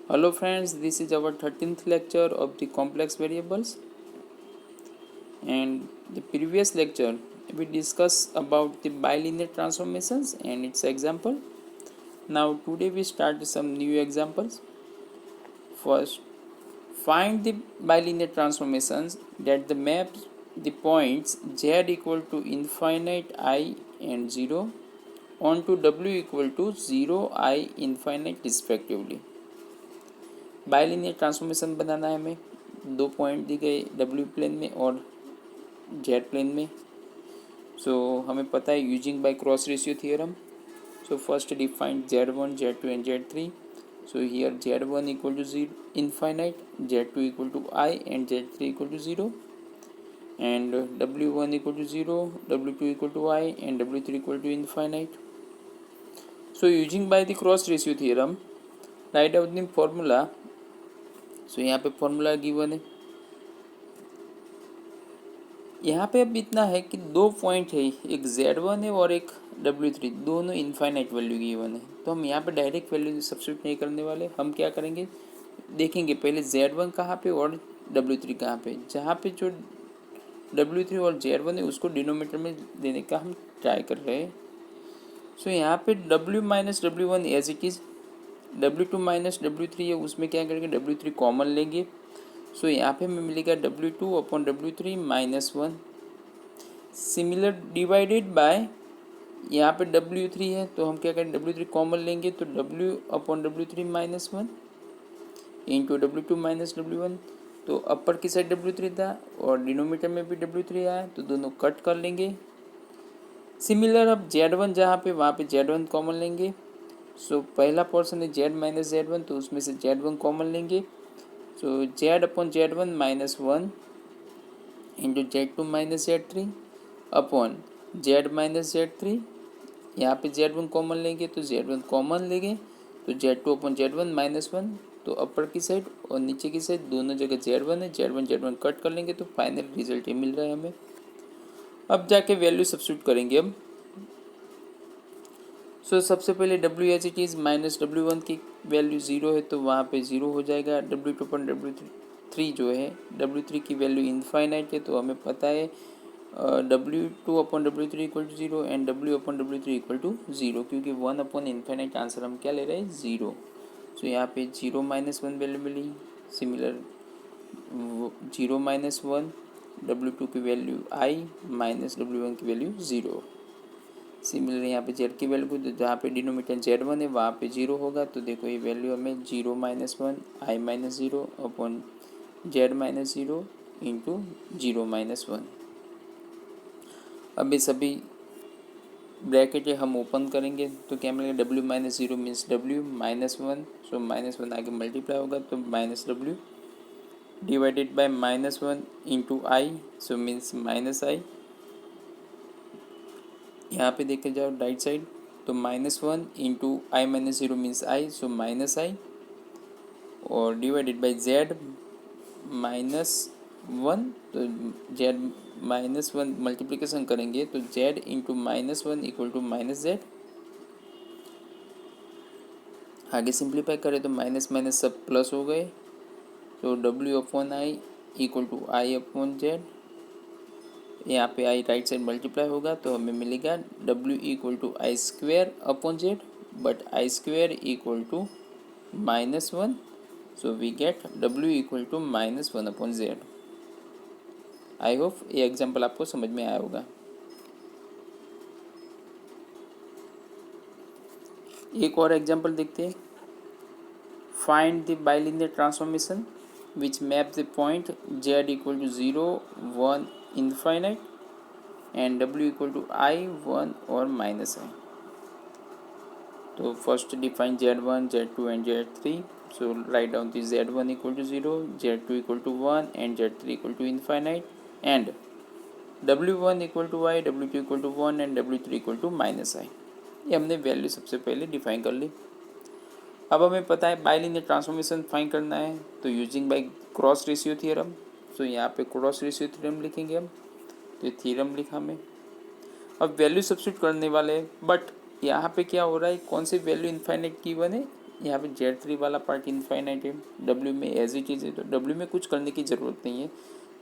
Hello friends, this is our 13th lecture of the complex variables, and the previous lecture we discussed about the bilinear transformations and its example. Now today we start some new examples. First, find the bilinear transformations that the maps the points z equal to infinite I and 0 onto w equal to 0 I infinite respectively. Bilinear transformation बनाना है हमें, दो point दी गए W plane में और Z plane में. सो हमें पता है using by cross ratio theorem. So first defined z1 z2 and z3. So here z1 equal to 0 infinite, z2 equal to I and z3 equal to 0 and w1 equal to 0, w2 equal to I and w3 equal to infinite. So using by the cross ratio theorem, write out the formula. सो यहाँ पे formula given है. यहाँ पे अब इतना है कि दो पॉइंट है, एक z1 है और एक w3, दोनों इनफाइनाइट वैल्यू गिवन है. तो हम यहाँ पे डायरेक्ट वैल्यू सब्स्टिट्यूट नहीं करने वाले. हम क्या करेंगे, देखेंगे पहले z1 कहाँ पे और w3 कहाँ पे. जहाँ पे जो w3 और z1 है उसको डिनोमीटर में देने का हम ट्राई कर रहे हैं. सो यहाँ पे w minus w1 as it is, w2 minus w3 है, उसमें क्या करेंगे w3 कॉमन लेंगे. सो यहाँ पे हमें मिलेगा w2 upon w3 minus 1. Similar divided by यहाँ पे w3 है तो हम क्या करें w3 कॉमन लेंगे तो w upon w3 minus 1 into w2 minus w1. तो अपर की साइड w3 था और डिनोमीटर में भी w3 आया तो दोनों कट कर लेंगे. सिमिलर अब z1 जहाँ पे वहाँ पे z1 कॉमन लेंगे. सो पहला पोर्शन है z माइनस z1 तो उसमें से z1 कॉमन लेंगे. सो z upon z1 minus 1 into z2 minus z3 upon z minus z3. यहाँ पे z1 कॉमन लेंगे तो z1 कॉमन लेंगे तो z2 अपॉन z1 माइनस 1. तो अपर की साइड और नीचे की साइड दोनों जगह z1 है, z1 कट कर लेंगे तो फाइनल रिजल्ट ये मिल रहा है हमें. अब जाके वैल्यू सब्स्टिट्यूट करेंगे अब. सो सबसे पहले w H it is minus w1 की वैल्यू 0 है तो वहाँ पे 0 हो जाएगा. w2 अपॉन w3 जो है, w3 की वैल्यू इनफाइनाइट है तो हमें पता है w2 upon w3 equal to 0 and w upon w3 equal to 0, क्योंकि 1 अपॉन इनफाइनाइट आंसर हम क्या ले रहे हैं 0. सो यहाँ पे 0 माइनस 1 वैल्यू मिली. सिमिलर 0 माइनस 1, w2 की वैल्यू I माइनस w1 की वैल्यू 0. सिमिलर यहाँ पे जेड की वैल्यू को जहाँ पे डिनोमीटर z1 है वहाँ पे 0 होगा तो देखो ये वैल्यू हमें 0 minus 1 I minus 0 upon z minus 0 into 0 minus 1. अब ये सभी ब्रैकेट हम ओपन करेंगे तो क्या मिलेगा w minus 0 means w minus 1. So minus 1 आगे मल्टीप्लाई होगा तो minus w divided by minus 1 into I. So means minus I. यहाँ पे देखे जाओ राइट साइड तो minus 1 into I minus 0 means I. So minus I और डिवाइडेड बाई z माइनस 1. तो z माइनस 1 मल्टीप्लिकेशन करेंगे तो z into minus 1 equal to minus z. आगे सिंप्लीफाई करें तो माइनस माइनस सब प्लस हो गए तो w upon I equal to I upon z. यहाँ पे आई राइट साइड मल्टीप्लाई होगा तो हमें मिलेगा w equal to I square upon z, but I square equal to minus 1. So we get w equal to minus 1 upon z. I hope ये example आपको समझ में आया होगा. एक और एग्जाम्पल देखते हैं. Find the bilinear transformation which map the point z equal to 0 1 infinite and w equal to I 1 और माइनस I. तो first define z1 z2 and z3. So write down the z1 equal to 0, z2 equal to 1 and z3 equal to infinite and w1 equal to I, w2 equal to 1 and w3 equal to minus I. ये हमने value सबसे पहले define कर ली. अब हमें पता है bilinear transformation find करना है तो using by cross ratio theorem. So यहाँ पे क्रॉस रेशियो थ्योरम लिखेंगे हम. तो थ्योरम लिखा हमें. अब वैल्यू सब्स्टिट्यूट करने वाले हैं, बट यहाँ पे क्या हो रहा है, कौन सी वैल्यू इनफाइनाइट की वन है, यहाँ पे Z3 वाला पार्ट इनफाइनाइट है, W में एज इट इज है, तो W में कुछ करने की ज़रूरत नहीं है,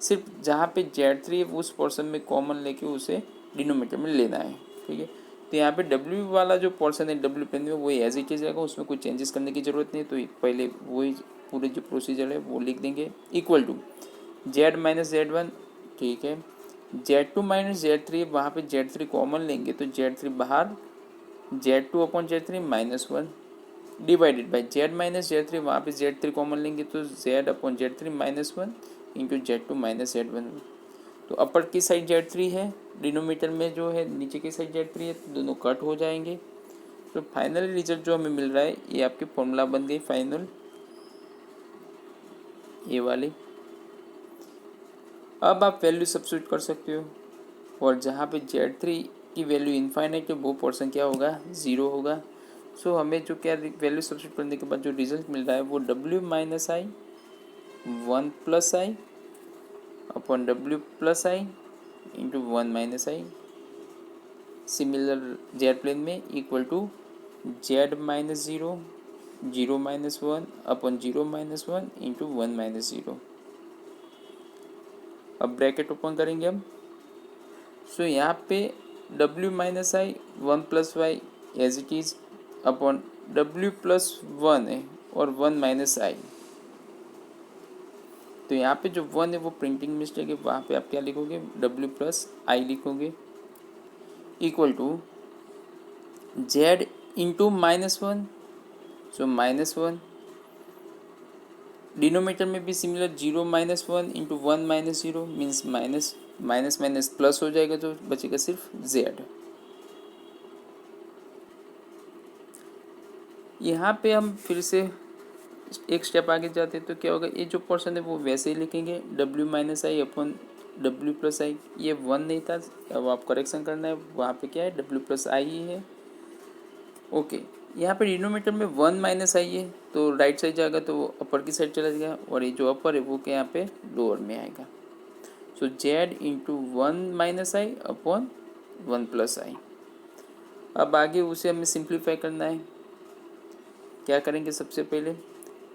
सिर्फ जहाँ पे Z3 है उस पोर्शन में कॉमन लेके उसे डिनोमीटर में लेना है। ठीक है, तो यहाँ पे W वाला जो पोर्शन है W प्लेन में वही एज इट इज रहेगा, उसमें कुछ चेंजेस करने की ज़रूरत नहीं है। तो पहले वही पूरे जो प्रोसीजर है वो लिख देंगे, equal to Z minus Z1। ठीक है, Z2 माइनस Z3, वहाँ पे Z3 कॉमन लेंगे तो Z3 बाहर, Z2 upon Z3 -1 divided by Z minus Z3, वहाँ पे Z3 कॉमन लेंगे तो Z upon Z3 -1 into Z2 minus Z1। तो अपर की साइड Z3 है, डिनोमीटर में जो है नीचे की साइड Z3 है, तो दोनों कट हो जाएंगे। तो फाइनल रिजल्ट जो हमें मिल रहा है ये आपकी फॉर्मूला बन गई फाइनल, ये वाली। अब आप वैल्यू सब्स्टिट्यूट कर सकते हो, और जहाँ पे Z3 की वैल्यू इनफाइनाइट है वो पोर्शन क्या होगा, 0 होगा। सो हमें जो क्या वैल्यू सब्स्टिट्यूट करने के बाद जो रिजल्ट मिल रहा है वो W minus I 1 plus I upon W plus I into 1 minus I, similar Z plane में, equal to Z minus 0 0 minus 1 upon 0 minus 1 into 1 minus 0। अब ब्रैकेट ओपन करेंगे हम। सो यहाँ पे W minus I 1 plus Y as it is upon W plus 1 है और 1 minus आई। तो यहाँ पे जो 1 है वो प्रिंटिंग मिस्टेक है, वहाँ पे आप क्या लिखोगे, W प्लस आई लिखोगे, equal to Z into -1, so -1, denominator में भी similar 0 minus 1 into 1 minus 0 means minus minus minus plus हो जाएगा, तो बचेगा सिर्फ Z। यहाँ पे हम फिर से एक स्टेप आगे जाते हैं, तो क्या होगा, ये जो पोर्शन है वो वैसे ही लिखेंगे, W minus i upon W plus आई। ये 1 नहीं था, अब आप करेक्शन करना है, वहाँ पे क्या है W प्लस आई ही है। ओके, यहाँ पे डिनोमीटर में 1 माइनस आई है, तो राइट साइड जाएगा तो वो अपर की साइड चला जाएगा, और ये जो अपर है वो क्या यहाँ पे लोअर में आएगा। सो Z into 1 minus i upon 1 plus i. अब आगे उसे हमें सिंप्लीफाई करना है। क्या करेंगे, सबसे पहले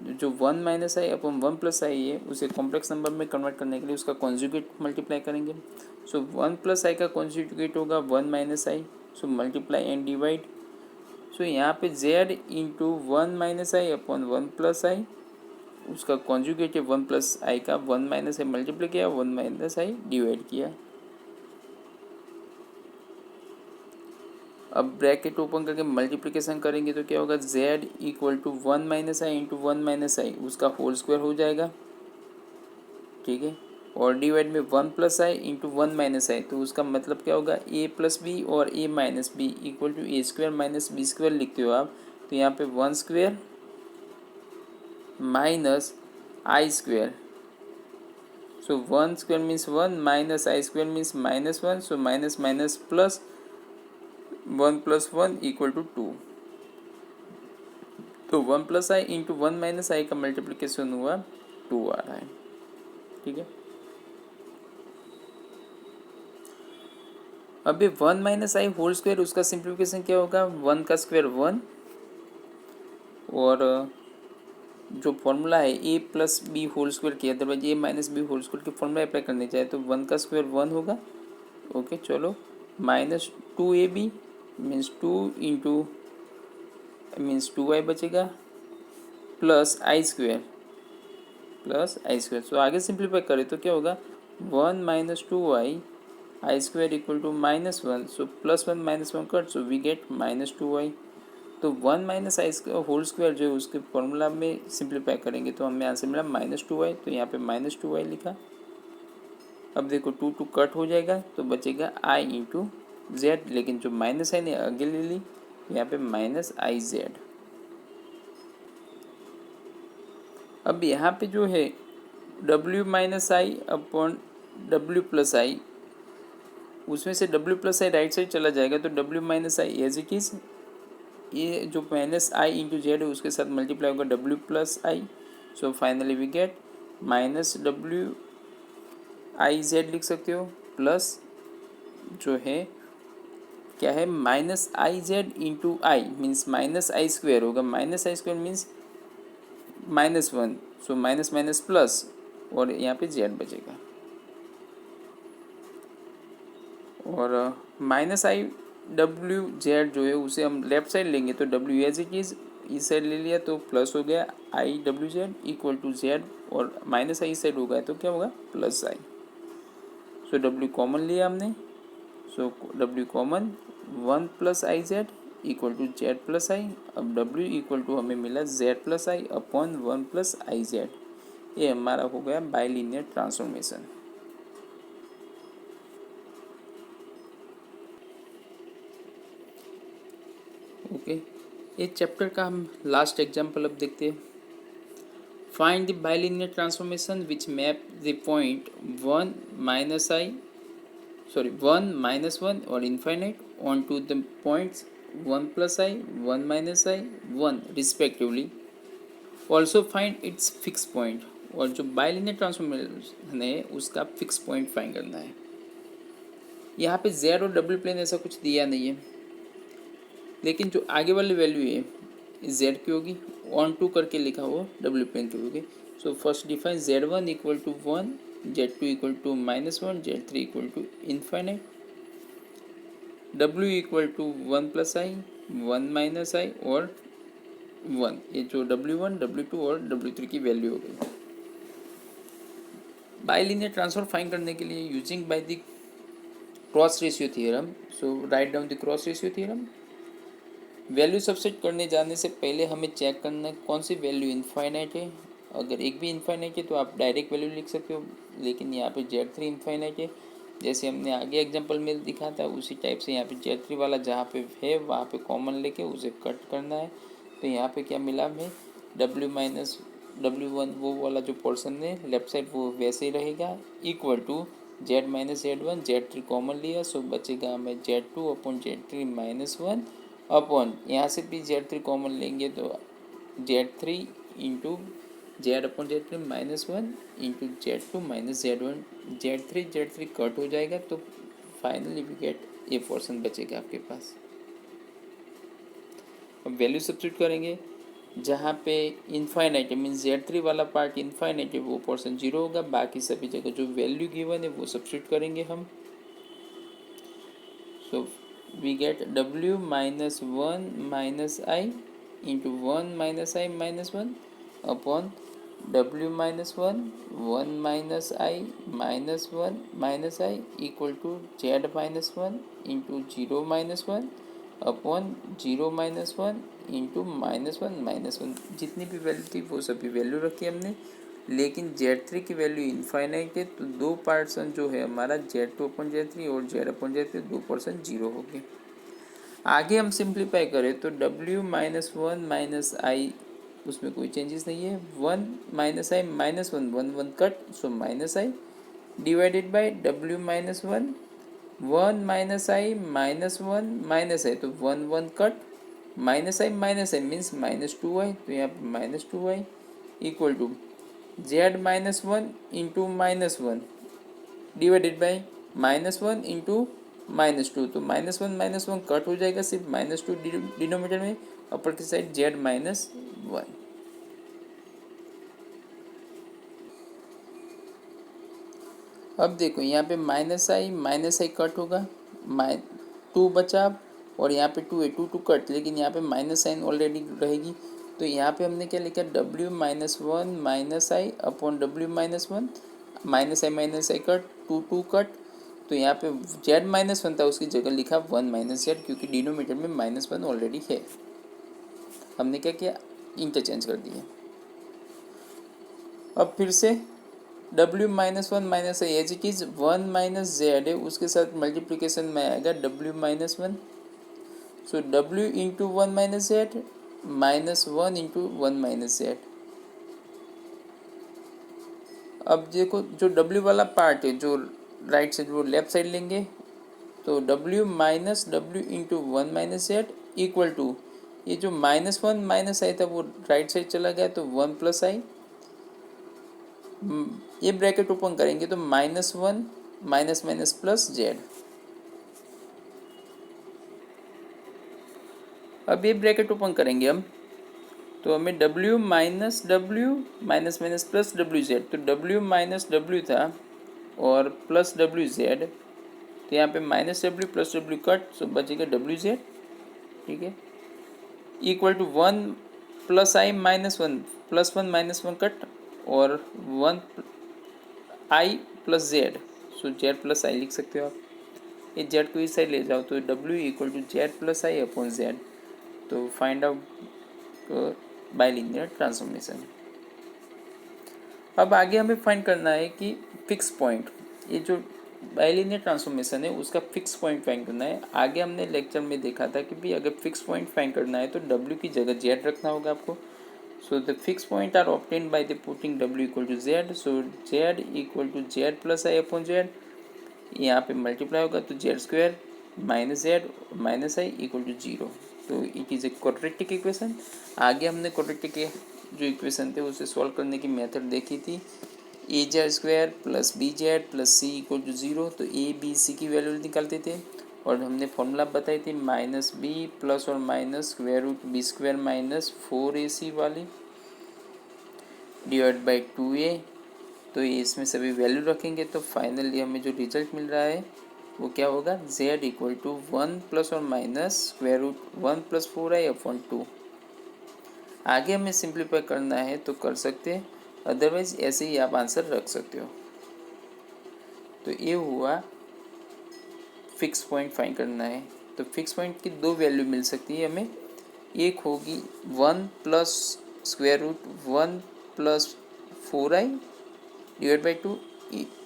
जो 1 माइनस आई अपॉन 1 प्लस आई है उसे कॉम्प्लेक्स नंबर में कन्वर्ट करने के लिए उसका कॉन्जुगेट मल्टीप्लाई करेंगे। सो 1 प्लस आई का कॉन्जुगेट होगा 1 minus i, so multiply and divide. So यहाँ पे Z into 1 minus i upon 1 plus i, उसका कॉन्जुगेट है 1 प्लस आई का, 1 माइनस आई मल्टीप्लाई किया, 1 माइनस आई डिवाइड किया। अब ब्रैकेट ओपन करके मल्टीप्लिकेशन करेंगे तो क्या होगा, Z equal to 1 minus i into 1 minus i, उसका होल स्क्वायर हो जाएगा। ठीक है, और डिवाइड में 1 प्लस आई इंटू 1 माइनस आई, तो उसका मतलब क्या होगा, A प्लस बी और A minus B equal to A square minus B square लिखते हो आप। तो यहाँ पे 1 square minus I square, so 1 square means 1 minus I square means -1, so minus minus plus 1 plus 1 equal to 2। तो 1 plus I into 1 minus I का multiplication हुआ 2 आ रहा है। ठीक है, अभी 1 माइनस आई होल स्क्वायर, उसका सिंप्लीफिकेशन क्या होगा, 1 का स्क्वायर 1, और जो फॉर्मूला है A plus B whole square की, otherwise A minus B whole square की फॉर्मूला अप्लाई करनी चाहे तो 1 का स्क्वायर 1 होगा। ओके चलो, minus 2AB means 2 into means 2y बचेगा, प्लस आई स्क्वायर सो आगे सिंप्लीफाई करें तो क्या होगा, 1 minus 2y i square equal to -1, so +1 -1 cut, so we get -2y। तो 1 माइनस आई होल स्क्वायर जो है उसके फॉर्मूला में सिंप्लीफाई करेंगे तो हमें आंसर मिला -2y, तो यहाँ पे -2y लिखा। अब देखो 2 2 कट हो जाएगा तो बचेगा i इंटू जेड, लेकिन जो माइनस आई ने आगे ले ली, यहाँ पे -iz। अब यहाँ पे जो है W minus i upon W plus i, उसमें से W plus i right side चला जाएगा तो W minus i as it is, ये जो माइनस आई इंटू जेड है उसके साथ मल्टीप्लाई होगा W plus i, so finally we get -W i Z लिख सकते हो, प्लस जो है क्या है, minus i Z into i means minus i square होगा, minus i square means -1, so minus minus plus, और यहाँ पे जेड बचेगा। और माइनस आई डब्ल्यू जेड जो है उसे हम लेफ्ट साइड लेंगे तो डब्ल्यू एज इट इज़ इस साइड ले लिया तो प्लस हो गया i W Z equal to Z, और माइनस आई इस साइड होगा तो क्या होगा, plus i. So W common लिया हमने, so W common 1 plus i Z equal to Z plus i. अब डब्ल्यू इक्वल टू हमें मिला Z plus I upon 1 plus i Z. ये हमारा हो गया बाइलिनियर ट्रांसफॉर्मेशन। ओके, इस चैप्टर का हम लास्ट एग्जाम्पल अब देखते हैं। Find the bilinear transformation which map the point 1 minus I 1 minus 1 और infinite on to the points 1 plus i 1 minus I 1 respectively. Also find its fix point. और जो bilinear transformation है उसका फिक्स पॉइंट फाइंड करना है। यहाँ पे Z और डबल प्लेन ऐसा कुछ दिया नहीं है, लेकिन जो आगे वाली वैल्यू है जेड की होगी, ऑन टू करके लिखा हो डब्ल्यू प्लेन की होगी। So first define Z one equal to 1, Z two equal to -1, Z three equal to infinite, W equal to 1 plus i 1 minus i और 1। ये जो W1 W2 और W3 की वैल्यू हो गई। बाइलिनियर ट्रांसफर फाइंड करने के लिए using by the cross ratio theorem, so write down the cross ratio theorem. Value subset करने जाने से पहले हमें चेक करना है कौन सी वैल्यू इनफाइनाइट है। अगर एक भी इनफाइनाइट है तो आप डायरेक्ट वैल्यू लिख सकते हो, लेकिन यहाँ पे Z3 इनफाइनाइट है। जैसे हमने आगे एग्जांपल में दिखा था उसी टाइप से यहाँ पे Z3 वाला जहाँ पे है वहाँ पे कॉमन लेके उसे कट करना है। तो यहाँ पे क्या मिला हमें, W माइनस W1 वो वाला जो पोर्सन है लेफ्ट साइड वो वैसे ही रहेगा, equal to Z minus Z1, Z3 common लिया सो बचेगा हमें Z2 अपॉन Z3 -1 अपॉन यहाँ से भी Z3 कॉमन लेंगे तो Z3 into Z upon Z3 -1 into Z2 minus Z1, Z3 cut हो जाएगा तो फाइनली वी गेट ये पोर्शन बचेगा आपके पास। अब वैल्यू सब्स्टिट्यूट करेंगे, जहाँ पे इनफाइनाइट है मीन्स Z3 वाला पार्ट इनफाइनाइट है वो पोर्शन 0 होगा, बाकी सभी जगह जो वैल्यू गिवन है वो सब्स्टिट्यूट करेंगे हम। सो we get W minus 1 minus I into 1 minus I minus 1 upon W minus 1 1 minus I minus 1 minus I equal to Z minus 1 into 0 minus 1 upon 0 minus 1 into -1 जितनी भी वैल्यू थी वो सभी value रखी हमने, लेकिन Z3 की वैल्यू इनफाइनाइट है तो 2% जो है हमारा Z2 अपॉन Z3 और Z अपॉन Z3 2% 0 हो गए। आगे हम सिंप्लीफाई करें तो W माइनस 1 माइनस आई उसमें कोई चेंजेस नहीं है, 1 minus I -1 1 1 cut so minus i divided by W minus 1 1 minus I -1 minus आई तो 1 1 cut minus I means -2i तो यहाँ पे -2i equal to Z minus 1 into -1 divided by -1 into -2 तो -1 cut हो जाएगा, सिर्फ -2 डिनोमीटर में, अपर की साइड Z माइनस 1। अब देखो यहाँ पे माइनस आई कट होगा, 2 बचा और यहाँ पे 2 है, 2 कट, लेकिन यहाँ पे माइनस साइन ऑलरेडी रहेगी तो यहाँ पे हमने क्या लिखा W minus 1 minus i upon W minus 1 minus I cut 2 cut, तो यहाँ पे Z माइनस 1 था उसकी जगह लिखा 1 माइनस जेड क्योंकि डिनोमीटर में -1 ऑलरेडी है। हमने क्या किया, इंटरचेंज कर दिया। अब फिर से W minus 1 minus i as it is 1 minus Z है उसके साथ मल्टीप्लिकेशन में आएगा W minus 1, so W into 1 minus Z -1 into 1 minus Z. अब देखो जो W वाला पार्ट है जो राइट साइड वो लेफ्ट साइड लेंगे तो W minus W into 1 minus Z equal to ये जो -1 माइनस आई था वो राइट साइड चला गया तो 1 प्लस आई, ये ब्रैकेट ओपन करेंगे तो -1 माइनस प्लस जेड। अब ये ब्रैकेट ओपन करेंगे हम, तो हमें W minus W minus minus plus W Z, तो W माइनस डब्ल्यू था और प्लस डब्ल्यू जेड, तो यहाँ पे minus W plus W cut, तो बचेगा डब्ल्यू जेड, ठीक है, equal to 1 plus i minus one plus one minus one cut और 1 i plus Z, so Z plus i लिख सकते हो आप। ये जेड को इस साइड ले जाओ तो W equal to Z plus I upon Z, तो फाइंड आउट बाइलिनियर ट्रांसफॉर्मेशन। अब आगे हमें फाइंड करना है कि फिक्स पॉइंट, ये जो बाइलिनियर ट्रांसफॉर्मेशन है उसका फिक्स पॉइंट फाइंड करना है। आगे हमने लेक्चर में देखा था कि भी अगर फिक्स पॉइंट फाइंड करना है तो W की जगह Z रखना होगा आपको। So the fix point are obtained by the putting W equal to Z, so Z equal to Z plus I upon Z, यहाँ पे मल्टीप्लाई होगा तो Z square minus Z minus i equal to zero, तो it is a quadratic equation. आगे हमने quadratic के जो equation थे उसे सॉल्व करने की मेथड देखी थी, A Z square plus B Z plus C equal to zero, तो ए बी सी की वैल्यू निकालते थे और हमने फॉर्मूला बताई थी माइनस बी प्लस और minus square root B square minus 4ac वाली डिवाइड बाई 2a, तो ये इसमें सभी वैल्यू रखेंगे तो फाइनली हमें जो रिजल्ट मिल रहा है वो क्या होगा, z इक्वल टू 1 प्लस और minus square root 1 plus 4i upon 2। आगे हमें सिंप्लीफाई करना है तो कर सकते हैं, अदरवाइज ऐसे ही आप आंसर रख सकते हो। तो ये हुआ फिक्स पॉइंट फाइंड करना है, तो फिक्स पॉइंट की दो वैल्यू मिल सकती है हमें, एक होगी 1 plus square root 1 plus 4i divide by 2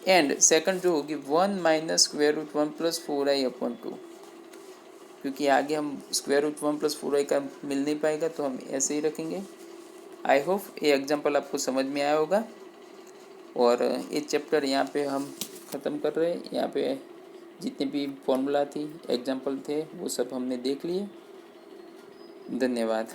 and second जो होगी 1 minus square root 1 plus 4i upon 2, क्योंकि आगे हम स्क्वायर रूट 1 प्लस 4i का मिल नहीं पाएगा तो हम ऐसे ही रखेंगे। आई होप ये एग्जाम्पल आपको समझ में आया होगा और ये चैप्टर यहाँ पे हम ख़त्म कर रहे हैं। यहाँ पे जितने भी फॉर्मूला थी एग्जाम्पल थे वो सब हमने देख लिए। धन्यवाद।